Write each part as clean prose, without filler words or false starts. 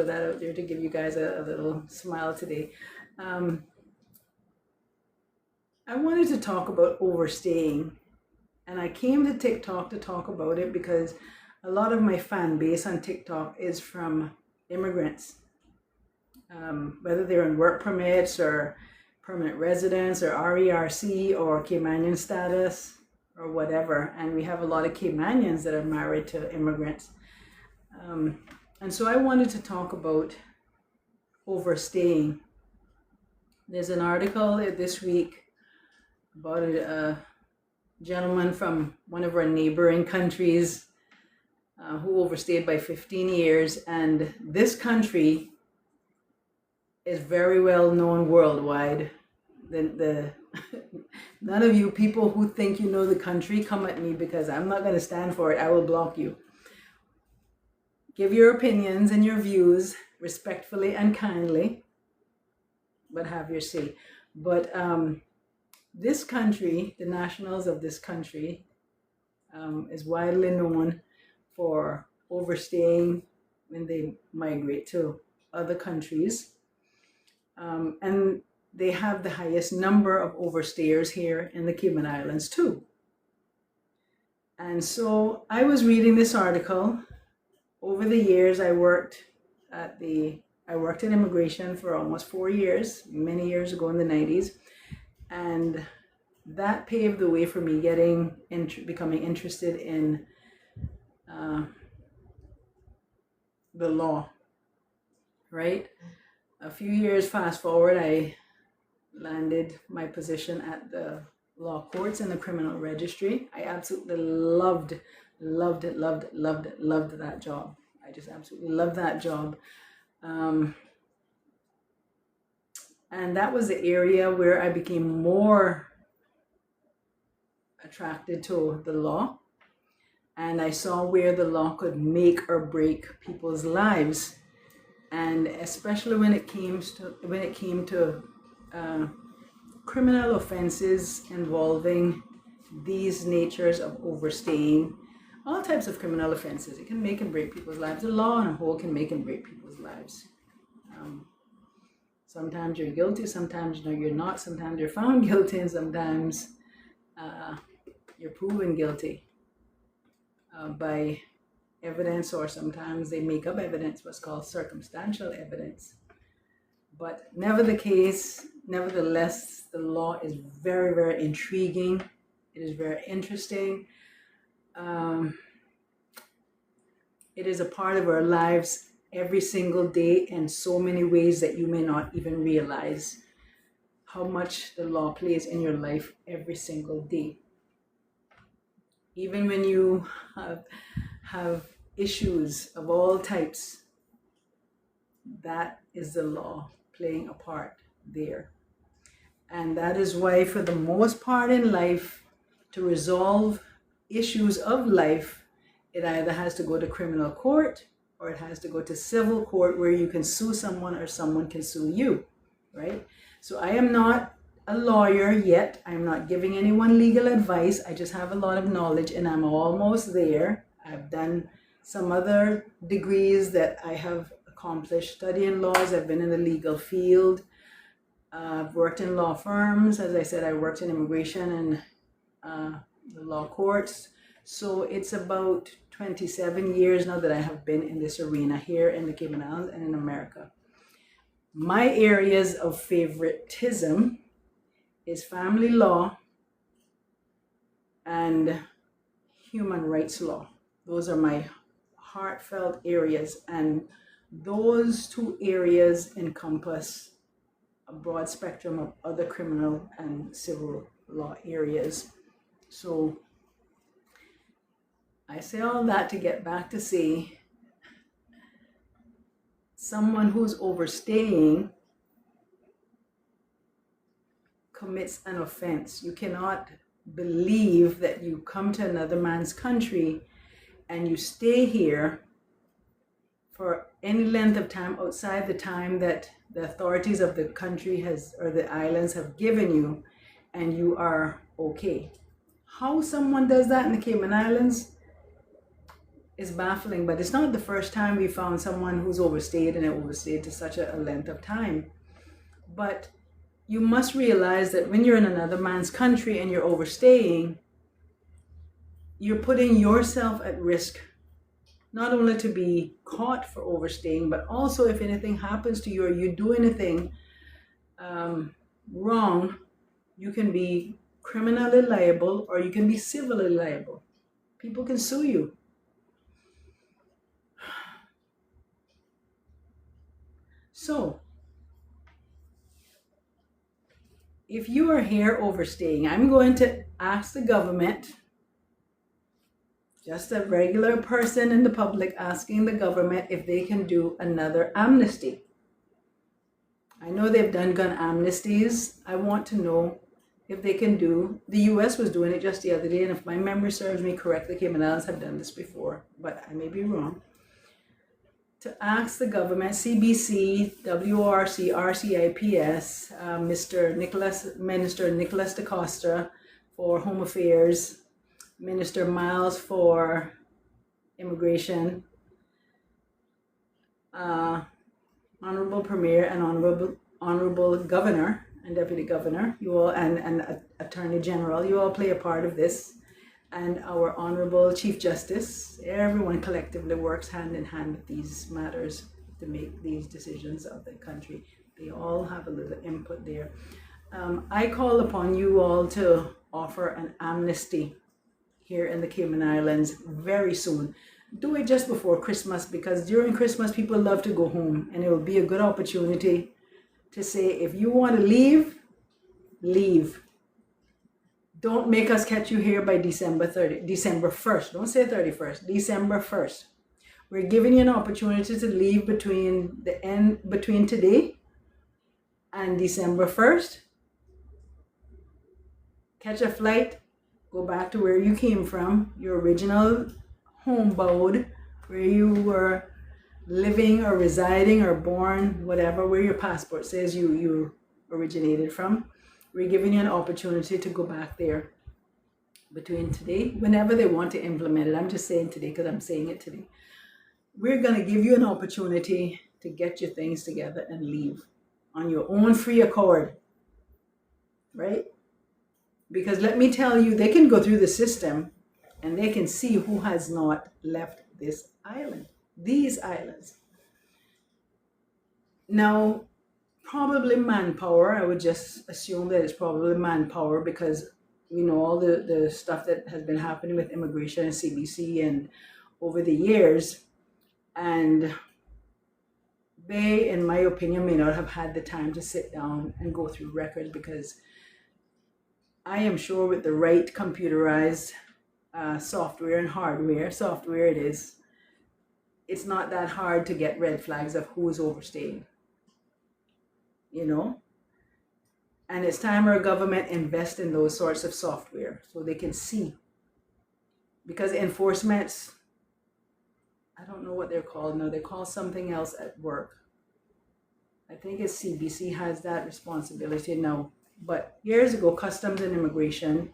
that out there to give you guys a little smile today. I wanted to talk about overstaying, and I came to TikTok to talk about it because a lot of my fan base on TikTok is from immigrants, whether they're in work permits or permanent residence or RERC or Caymanian status or whatever. And we have a lot of Caymanians that are married to immigrants. And so I wanted to talk about overstaying. There's an article this week about a gentleman from one of our neighboring countries who overstayed by 15 years. And this country is very well known worldwide. None of you people who think you know the country, come at me, because I'm not going to stand for it. I will block you. Give your opinions and your views respectfully and kindly, but have your say. But this country, the nationals of this country, is widely known for overstaying when they migrate to other countries. And they have the highest number of overstayers here in the Cayman Islands too. And so I was reading this article. Over the years, I worked in immigration for almost 4 years, many years ago in the 90s. And that paved the way for me becoming interested in the law, right? A few years fast forward, I landed my position at the law courts and the criminal registry. I absolutely loved that job. I just absolutely loved that job. And that was the area where I became more attracted to the law. And I saw where the law could make or break people's lives. And especially when it came to criminal offenses involving these natures of overstaying, all types of criminal offenses. It can make and break people's lives. The law on a whole can make and break people's lives. Sometimes you're guilty, sometimes you're not, sometimes you're found guilty, and sometimes you're proven guilty by evidence, or sometimes they make up evidence, what's called circumstantial evidence. But nevertheless, the law is very, very intriguing. It is very interesting. It is a part of our lives every single day in so many ways that you may not even realize how much the law plays in your life every single day. Even when you have issues of all types, that is the law playing a part there. And that is why, for the most part in life, to resolve issues of life, it either has to go to criminal court or it has to go to civil court, where you can sue someone or someone can sue you, right? So I am not a lawyer yet. I'm not giving anyone legal advice. I just have a lot of knowledge and I'm almost there. I've done some other degrees that I have accomplished studying laws. I've been in the legal field. I've worked in law firms. As I said, I worked in immigration and the law courts. So it's about 27 years now that I have been in this arena here in the Cayman Islands and in America. My areas of favoritism is family law and human rights law. Those are my heartfelt areas, and those two areas encompass a broad spectrum of other criminal and civil law areas. So I say all that to get back to say, someone who's overstaying commits an offense. You cannot believe that you come to another man's country and you stay here for any length of time outside the time that the authorities of the country or the islands have given you, and you are okay. How someone does that in the Cayman Islands, is baffling, but it's not the first time we found someone who's overstayed and overstayed to such a length of time. But you must realize that when you're in another man's country and you're overstaying, you're putting yourself at risk, not only to be caught for overstaying, but also if anything happens to you or you do anything wrong, you can be criminally liable or you can be civilly liable. People can sue you. So, if you are here overstaying, I'm going to ask the government, just a regular person in the public asking the government if they can do another amnesty. I know they've done gun amnesties. I want to know if they can do, the US was doing it just the other day, and if my memory serves me correct, the Cayman Islands have done this before, but I may be wrong. To ask the government, CBC, WRC, RCIPS, Minister Nicholas DaCosta for Home Affairs, Minister Miles for Immigration, Honorable Premier and Honorable Governor and Deputy Governor, you all, and Attorney General, you all play a part of this, and our Honorable Chief Justice. Everyone collectively works hand in hand with these matters to make these decisions of the country. They all have a little input there. I call upon you all to offer an amnesty here in the Cayman Islands very soon. Do it just before Christmas, because during Christmas people love to go home, and it will be a good opportunity to say, if you want to leave, leave. Don't make us catch you here by December 1st. Don't say 31st, December 1st. We're giving you an opportunity to leave between today and December 1st. Catch a flight, go back to where you came from, your original home abode, where you were living or residing or born, whatever, where your passport says you originated from. We're giving you an opportunity to go back there between today, whenever they want to implement it. I'm just saying today because I'm saying it today. We're going to give you an opportunity to get your things together and leave on your own free accord, right? Because let me tell you, they can go through the system and they can see who has not left this island, these islands. Now, probably manpower. I would just assume that it's probably manpower, because we know all the stuff that has been happening with immigration and CBC and over the years. And they, in my opinion, may not have had the time to sit down and go through records, because I am sure with the right computerized software and hardware, software it is, it's not that hard to get red flags of who is overstaying. You know, and it's time our government invest in those sorts of software so they can see, because enforcements, I don't know what they're called now, they call something else at work. I think it's CBC has that responsibility now, but years ago, Customs and Immigration,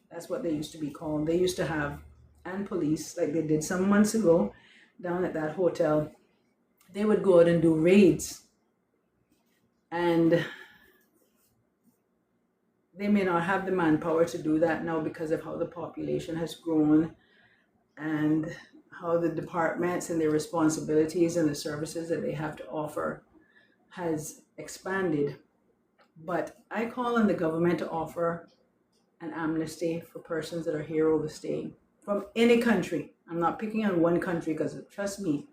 that's what they used to be called. They used to have, and police, like they did some months ago down at that hotel, they would go out and do raids. And they may not have the manpower to do that now because of how the population has grown and how the departments and their responsibilities and the services that they have to offer has expanded. But I call on the government to offer an amnesty for persons that are here overstaying from any country. I'm not picking on one country, because trust me,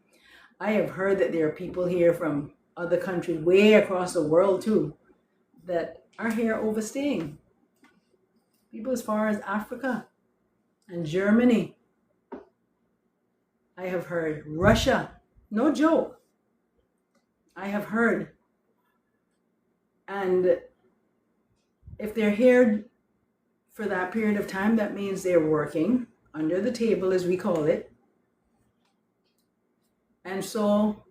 I have heard that there are people here from other countries way across the world too that are here overstaying. People as far as Africa and Germany. I have heard Russia, no joke. I have heard. And if they're here for that period of time, that means they're working under the table, as we call it. And so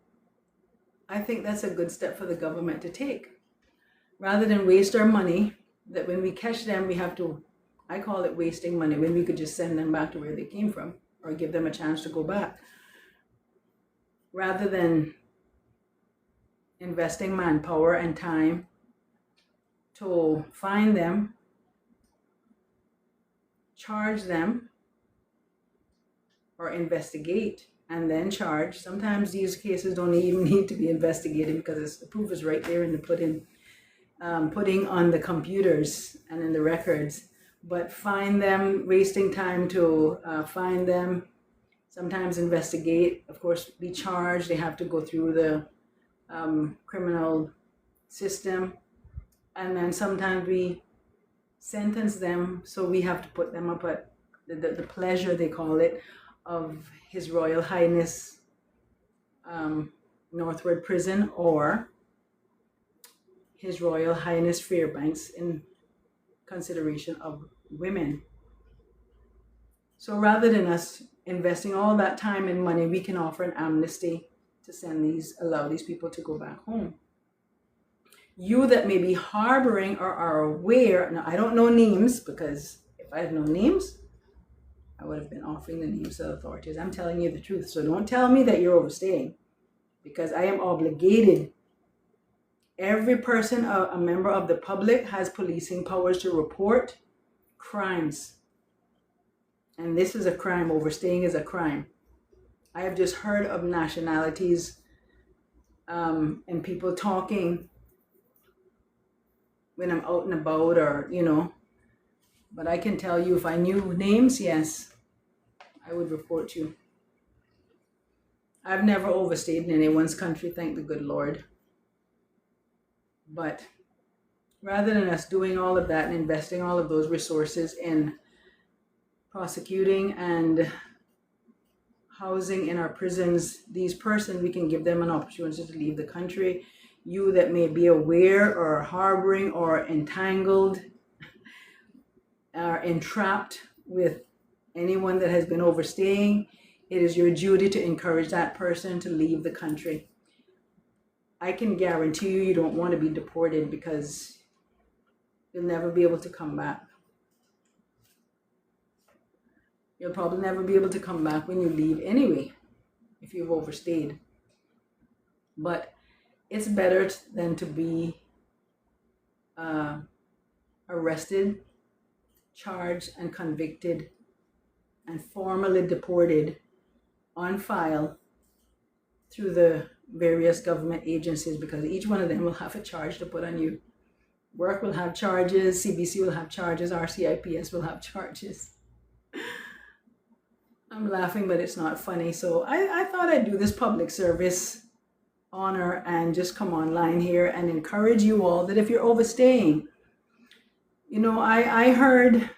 I think that's a good step for the government to take. Rather than waste our money, that when we catch them, we have to, I call it wasting money, when we could just send them back to where they came from, or give them a chance to go back, rather than investing manpower and time to find them, charge them, or investigate and then charge. Sometimes these cases don't even need to be investigated because the proof is right there in the putting on the computers and in the records. But find them, wasting time to find them, sometimes investigate, of course, be charged. They have to go through the criminal system, and then sometimes we sentence them, so we have to put them up at the pleasure, they call it, of His Royal Highness Northward Prison, or His Royal Highness Fairbanks, in consideration of women. So rather than us investing all that time and money, we can offer an amnesty to allow these people to go back home. You that may be harboring or are aware, now I don't know names, because if I had known names, I would have been offering the names to the authorities. I'm telling you the truth. So don't tell me that you're overstaying, because I am obligated. Every person, a member of the public, has policing powers to report crimes. And this is a crime. Overstaying is a crime. I have just heard of nationalities and people talking when I'm out and about, or, but I can tell you, if I knew names, yes, I would report you. I've never overstayed in anyone's country, thank the good Lord. But rather than us doing all of that and investing all of those resources in prosecuting and housing in our prisons these persons, we can give them an opportunity to leave the country. You that may be aware or harboring or entangled or entrapped with anyone that has been overstaying, it is your duty to encourage that person to leave the country. I can guarantee you don't want to be deported, because you'll never be able to come back. You'll probably never be able to come back when you leave anyway, if you've overstayed. But it's better than to be arrested, charged, and convicted, and formally deported on file through the various government agencies, because each one of them will have a charge to put on you. Work will have charges, CBC will have charges, RCIPS will have charges. I'm laughing, but it's not funny. So I thought I'd do this public service honor and just come online here and encourage you all that if you're overstaying, I heard,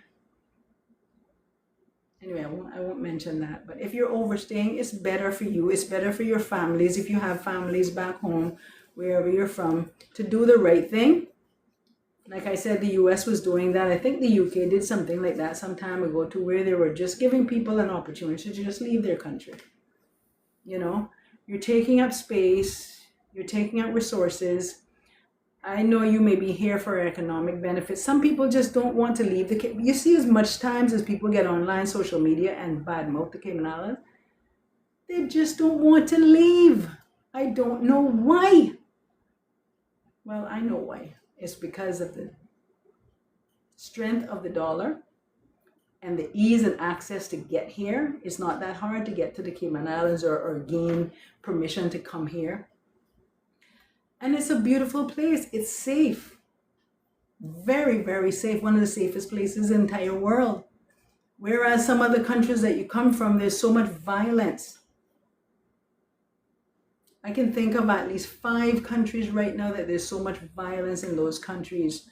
anyway, I won't mention that, but if you're overstaying, it's better for you. It's better for your families, if you have families back home, wherever you're from, to do the right thing. Like I said, the US was doing that. I think the UK did something like that some time ago, to where they were just giving people an opportunity to just leave their country. You're taking up space, you're taking up resources. I know you may be here for economic benefits. Some people just don't want to leave you see, as much times as people get online social media and badmouth the Cayman Islands, they just don't want to leave. I don't know why. Well, I know why. It's because of the strength of the dollar and the ease and access to get here. It's not that hard to get to the Cayman Islands or gain permission to come here. And it's a beautiful place. It's safe. Very, very safe. One of the safest places in the entire world. Whereas some other countries that you come from, there's so much violence. I can think of at least 5 countries right now that there's so much violence in those countries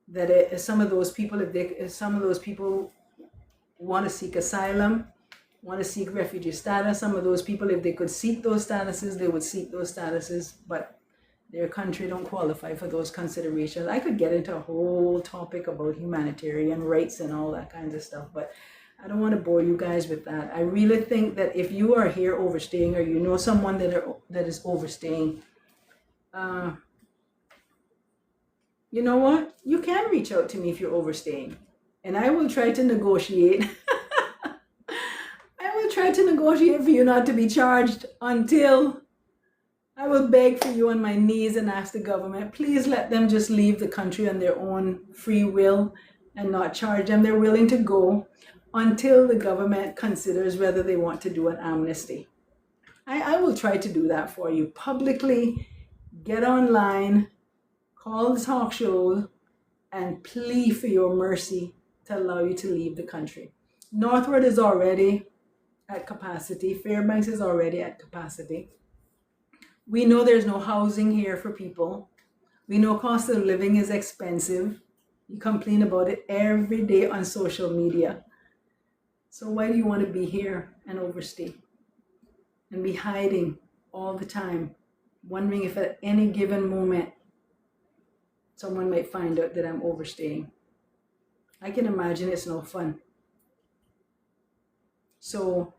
that some of those people want to seek asylum, want to seek refugee status, some of those people, if they could seek those statuses, they would seek those statuses, but their country don't qualify for those considerations. I could get into a whole topic about humanitarian rights and all that kinds of stuff, but I don't want to bore you guys with that. I really think that if you are here overstaying, or you know someone that is overstaying, you know what? You can reach out to me if you're overstaying, and I will try to negotiate try to negotiate for you not to be charged until I will beg for you on my knees and ask the government, please let them just leave the country on their own free will and not charge them. They're willing to go until the government considers whether they want to do an amnesty. I will try to do that for you publicly. Get online, call the talk show, and plea for your mercy to allow you to leave the country. Northward is already at capacity. Fairbanks is already at capacity. We know there's no housing here for people. We know cost of living is expensive. You complain about it every day on social media. So why do you want to be here and overstay and be hiding all the time, wondering if at any given moment someone might find out that I'm overstaying? I can imagine it's no fun. So